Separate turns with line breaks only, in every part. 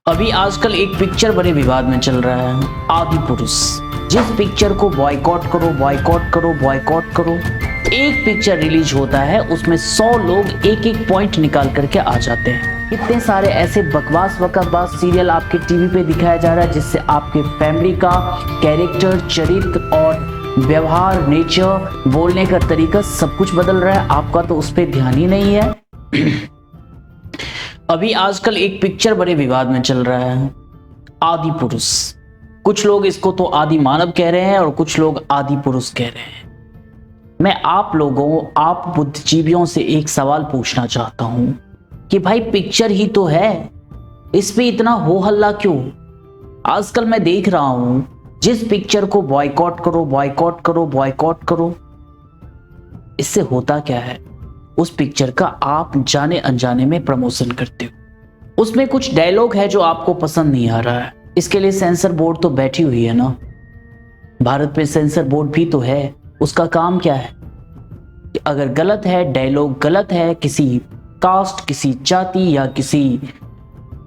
अभी आजकल एक पिक्चर बड़े विवाद में चल रहा है, आदि पुरुष। जिस पिक्चर को बॉयकॉट करो बॉयकॉट करो बॉयकॉट करो, एक पिक्चर रिलीज होता है उसमें 100 लोग एक एक पॉइंट निकाल करके आ जाते हैं। कितने सारे ऐसे बकवास सीरियल आपके टीवी पे दिखाया जा रहा है जिससे आपके फैमिली का कैरेक्टर, चरित्र और व्यवहार, नेचर, बोलने का तरीका सब कुछ बदल रहा है। आपका तो उस पर ध्यान ही नहीं है। अभी आजकल एक पिक्चर बड़े विवाद में चल रहा है, आदि पुरुष। कुछ लोग इसको तो आदि मानव कह रहे हैं और कुछ लोग आदि पुरुष कह रहे हैं। मैं आप लोगों, आप बुद्धिजीवियों से एक सवाल पूछना चाहता हूं कि भाई पिक्चर ही तो है, इस पे इतना हो हल्ला क्यों? आजकल मैं देख रहा हूं जिस पिक्चर को बॉयकॉट करो बॉयकॉट करो बॉयकॉट करो, इससे होता क्या है? उस पिक्चर का आप जाने अनजाने में प्रमोशन करते हो। उसमें कुछ डायलॉग है जो आपको पसंद नहीं आ रहा है, इसके लिए सेंसर बोर्ड तो बैठी हुई है ना। भारत में सेंसर बोर्ड भी तो है, उसका काम क्या है कि अगर गलत है, डायलॉग गलत है, किसी कास्ट, किसी जाति या किसी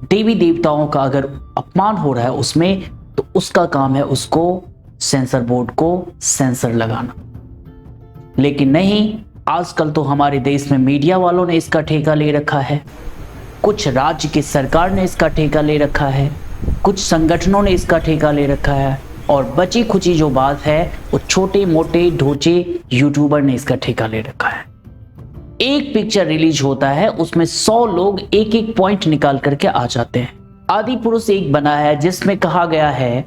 देवी देवताओं का अगर अपमान हो रहा है उसमें, तो उसका काम है उसको सेंसर बोर्ड को सेंसर लगाना। लेकिन नहीं, आजकल तो हमारे देश में मीडिया वालों ने इसका ठेका ले रखा है, कुछ राज्य की सरकार ने इसका ठेका ले रखा है, कुछ संगठनों ने इसका ठेका ले रखा है, और बची खुची जो बात है वो छोटे मोटे ढोचे यूट्यूबर ने इसका ठेका ले रखा है। एक पिक्चर रिलीज होता है उसमें 100 लोग एक एक पॉइंट निकाल करके आ जाते हैं। आदि पुरुष एक बना है जिसमें कहा गया है,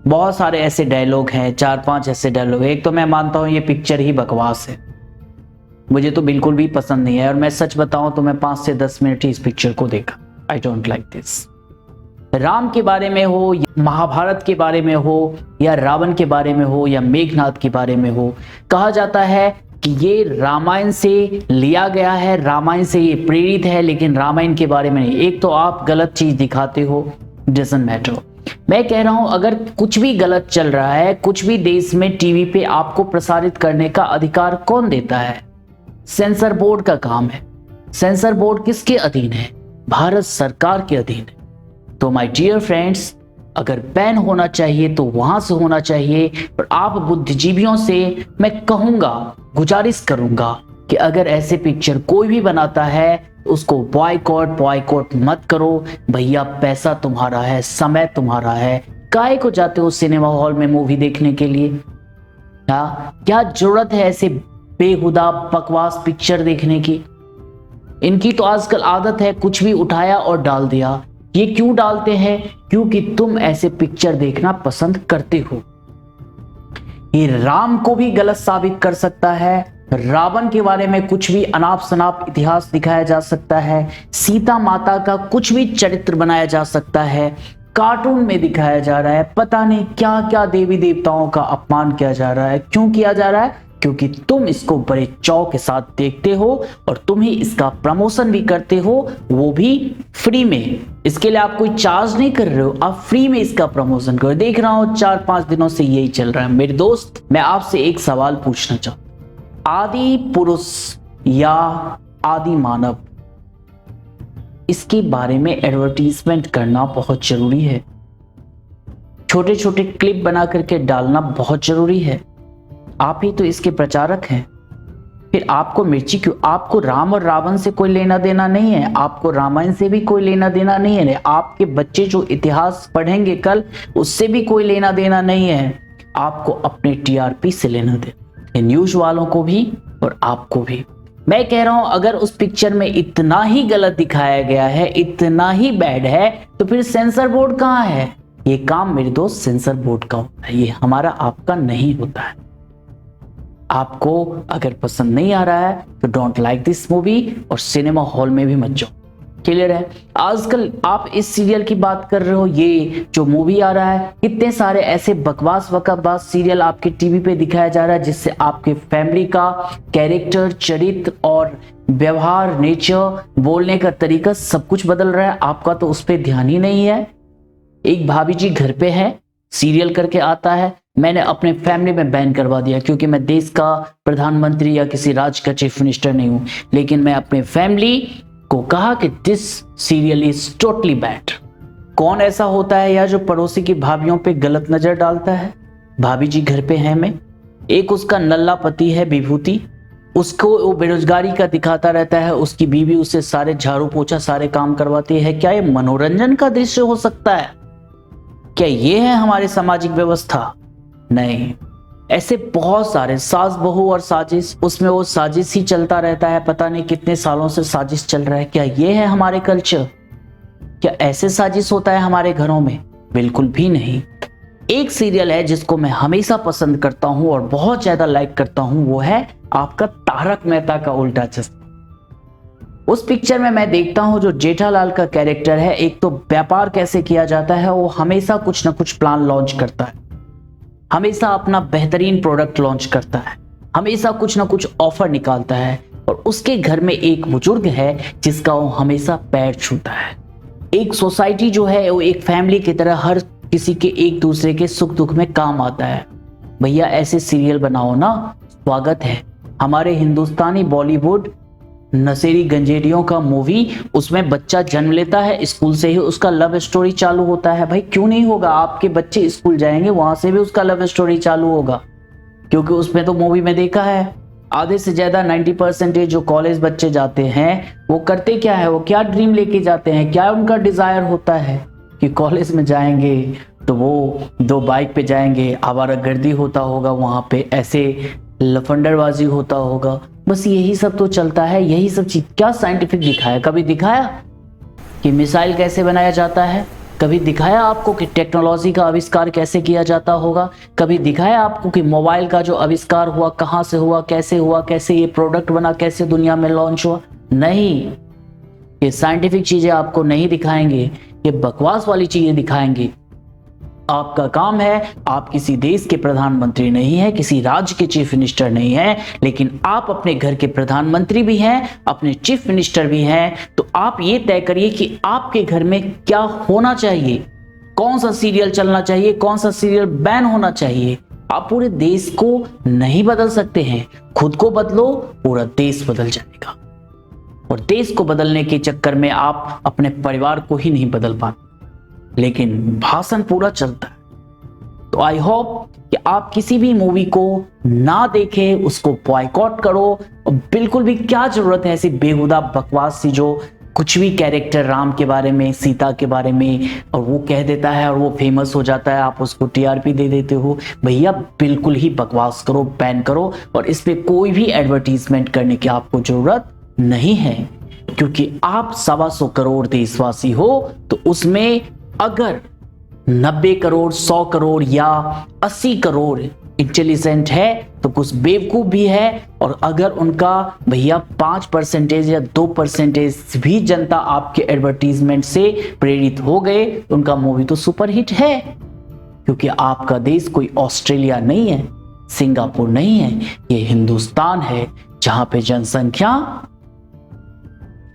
बहुत सारे ऐसे डायलॉग हैं, 4-5 ऐसे डायलॉग। एक तो मैं मानता हूं ये पिक्चर ही बकवास है, मुझे तो बिल्कुल भी पसंद नहीं है, और मैं सच बताऊं तो मैं 5 से 10 मिनट ही इस पिक्चर को देखा। I don't like this. Ram के बारे में हो, महाभारत के बारे में हो, या रावण के बारे में हो, या मेघनाद के बारे में हो, कहा जाता है कि ये रामायण से लिया गया है, रामायण से ये प्रेरित है, लेकिन रामायण के बारे में नहीं। एक तो आप गलत चीज दिखाते हो, डजंट मैटर। मैं कह रहा हूं अगर कुछ भी गलत चल रहा है, कुछ भी देश में टीवी पे आपको प्रसारित करने का अधिकार कौन देता है? सेंसर बोर्ड का काम है। सेंसर बोर्ड किसके अधीन है? भारत सरकार के अधीन है। तो माय डियर फ्रेंड्स, अगर बैन होना चाहिए तो वहां से होना चाहिए। पर आप बुद्धिजीवियों से मैं कहूंगा, गुजारिश करूंगा कि अगर ऐसे पिक्चर कोई भी बनाता है उसको बॉयकॉट मत करो। भैया पैसा तुम्हारा है, समय तुम्हारा है, काहे को जाते हो सिनेमा हॉल में मूवी देखने के लिए? क्या जरूरत है ऐसे बेहुदा बकवास पिक्चर देखने की? इनकी तो आजकल आदत है, कुछ भी उठाया और डाल दिया। ये क्यों डालते हैं? क्योंकि तुम ऐसे पिक्चर देखना पसंद करते हो। ये राम को भी गलत साबित कर सकता है, रावण के बारे में कुछ भी अनाप शनाप इतिहास दिखाया जा सकता है, सीता माता का कुछ भी चरित्र बनाया जा सकता है, कार्टून में दिखाया जा रहा है, पता नहीं क्या क्या देवी देवताओं का अपमान किया जा रहा है। क्यों किया जा रहा है? क्योंकि तुम इसको बड़े चाव के साथ देखते हो और तुम ही इसका प्रमोशन भी करते हो, वो भी फ्री में। इसके लिए आप कोई चार्ज नहीं कर रहे हो, आप फ्री में इसका प्रमोशन करो। देख रहा हूं 4-5 दिनों से यही चल रहा है। मेरे दोस्त, मैं आपसे एक सवाल पूछना चाहता हूं, आदि पुरुष या आदि मानव, इसके बारे में एडवर्टीजमेंट करना बहुत जरूरी है। छोटे छोटे क्लिप बना करके डालना बहुत जरूरी है। आप ही तो इसके प्रचारक हैं। फिर आपको मिर्ची क्यों? आपको राम और रावण से कोई लेना देना नहीं है, आपको रामायण से भी कोई लेना देना नहीं है, आपके बच्चे जो इतिहास पढ़ेंगे कल, उससे भी कोई लेना देना नहीं है। आपको अपने टीआरपी से लेना देना, न्यूज वालों को भी और आपको भी। मैं कह रहा हूं अगर उस पिक्चर में इतना ही गलत दिखाया गया है, इतना ही बैड है, तो फिर सेंसर बोर्ड कहां है? ये काम मेरे दोस्त सेंसर बोर्ड का होता है, ये हमारा आपका नहीं होता है। आपको अगर पसंद नहीं आ रहा है तो डोंट लाइक दिस मूवी, और सिनेमा हॉल में भी मत जाओ। क्लियर है? आजकल आप इस सीरियल की बात कर रहे हो, ये जो मूवी आ रहा है, कितने सारे ऐसे बकवास सीरियल आपके टीवी पे दिखाया जा रहा है जिससे आपके फैमिली का कैरेक्टर, चरित्र और व्यवहार, नेचर, बोलने का तरीका सब कुछ बदल रहा है। आपका तो उस पर ध्यान ही नहीं है। एक भाभी जी घर पे है, सीरियल करके आता है, मैंने अपने फैमिली में बैन करवा दिया क्योंकि मैं देश का प्रधानमंत्री या किसी राज्य का चीफ मिनिस्टर नहीं हूं, लेकिन मैं अपने फैमिली को कहा कि this serial is totally bad. कौन ऐसा होता है या जो पड़ोसी की भाभीयों पे गलत नजर डालता है? भाभी जी घर पे है में, एक उसका नल्ला पति है विभूति, उसको वो बेरोजगारी का दिखाता रहता है, उसकी बीवी उससे सारे झाड़ू पोछा सारे काम करवाती है। क्या ये मनोरंजन का दृश्य हो सकता है? क्या ये है हमारे सामाजिक व्यवस्था? नहीं, ऐसे बहुत सारे सास बहू और साजिश, उसमें वो साजिश ही चलता रहता है, पता नहीं कितने सालों से साजिश चल रहा है। क्या ये है हमारे कल्चर? क्या ऐसे साजिश होता है हमारे घरों में? बिल्कुल भी नहीं। एक सीरियल है जिसको मैं हमेशा पसंद करता हूं और बहुत ज्यादा लाइक करता हूं, वो है आपका तारक मेहता का उल्टा चश्मा। उस पिक्चर में मैं देखता हूं जो जेठालाल का कैरेक्टर है, एक तो व्यापार कैसे किया जाता है, वो हमेशा कुछ ना कुछ प्लान लॉन्च करता है, हमेशा अपना बेहतरीन प्रोडक्ट लॉन्च करता है, हमेशा कुछ ना कुछ ऑफर निकालता है, और उसके घर में एक बुजुर्ग है जिसका वो हमेशा पैर छूता है। एक सोसाइटी जो है वो एक फैमिली की तरह हर किसी के एक दूसरे के सुख दुख में काम आता है। भैया ऐसे सीरियल बनाओ ना, स्वागत है। हमारे हिंदुस्तानी बॉलीवुड नशेड़ी गंजेड़ियों का मूवी, उसमें बच्चा जन्म लेता है, स्कूल से ही उसका लव स्टोरी चालू होता है। भाई क्यों नहीं होगा? आपके बच्चे स्कूल जाएंगे, वहां से भी उसका लव स्टोरी चालू होगा, क्योंकि उसमें तो मूवी में देखा है आधे से ज्यादा 90% जो कॉलेज बच्चे जाते हैं वो करते क्या है, वो क्या ड्रीम लेके जाते हैं, क्या उनका डिजायर होता है कि कॉलेज में जाएंगे तो वो 2 बाइक पे जाएंगे, आवारागर्दी होता होगा वहां पे, ऐसे लफंडरबाजी होता होगा, बस यही सब तो चलता है, यही सब चीज। क्या साइंटिफिक दिखाया? कभी दिखाया कि मिसाइल कैसे बनाया जाता है? कभी दिखाया आपको कि टेक्नोलॉजी का आविष्कार कैसे किया जाता होगा? कभी दिखाया आपको कि मोबाइल का जो आविष्कार हुआ कहां से हुआ, कैसे ये प्रोडक्ट बना, कैसे दुनिया में लॉन्च हुआ? नहीं, ये साइंटिफिक चीजें आपको नहीं दिखाएंगे, ये बकवास वाली चीजें दिखाएंगे। आपका काम है, आप किसी देश के प्रधानमंत्री नहीं है, किसी राज्य के चीफ मिनिस्टर नहीं है, लेकिन आप अपने घर के प्रधानमंत्री भी हैं, अपने चीफ मिनिस्टर भी हैं, तो आप ये तय करिए कि आपके घर में क्या होना चाहिए, कौन सा सीरियल चलना चाहिए, कौन सा सीरियल बैन होना चाहिए। आप पूरे देश को नहीं बदल सकते हैं, खुद को बदलो, पूरा देश बदल जाएगा। और देश को बदलने के चक्कर में आप अपने परिवार को ही नहीं बदल पाते, लेकिन भाषण पूरा चलता है। तो आई होप कि आप किसी भी मूवी को ना देखें, उसको बॉयकॉट करो। और बिल्कुल भी क्या जरूरत है ऐसी बेहुदा बकवास सी, जो कुछ भी कैरेक्टर राम के बारे में, सीता के बारे में, और वो कह देता है और वो फेमस हो जाता है, आप उसको टीआरपी दे देते हो। भैया बिल्कुल ही बकवास करो, बैन करो, और इस पे कोई भी एडवर्टीजमेंट करने की आपको जरूरत नहीं है, क्योंकि आप 125 करोड़ देशवासी हो, तो उसमें अगर 90 करोड़, 100 करोड़ या 80 करोड़ इंटेलिजेंट है तो कुछ बेवकूफ भी है। और अगर उनका भैया 5% या 2% भी जनता आपके एडवर्टीजमेंट से प्रेरित हो गए, उनका मूवी तो सुपरहिट है, क्योंकि आपका देश कोई ऑस्ट्रेलिया नहीं है, सिंगापुर नहीं है, ये हिंदुस्तान है, जहां पे जनसंख्या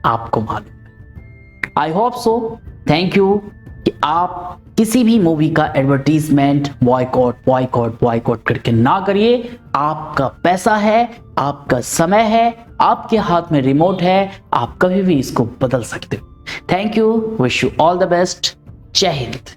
आपको मालूम है। I hope so, thank you कि आप किसी भी मूवी का एडवर्टीजमेंट बॉयकॉट करके ना करिए। आपका पैसा है, आपका समय है, आपके हाथ में रिमोट है, आप कभी भी इसको बदल सकते हो। Thank you, wish you all the best, जय हिंद।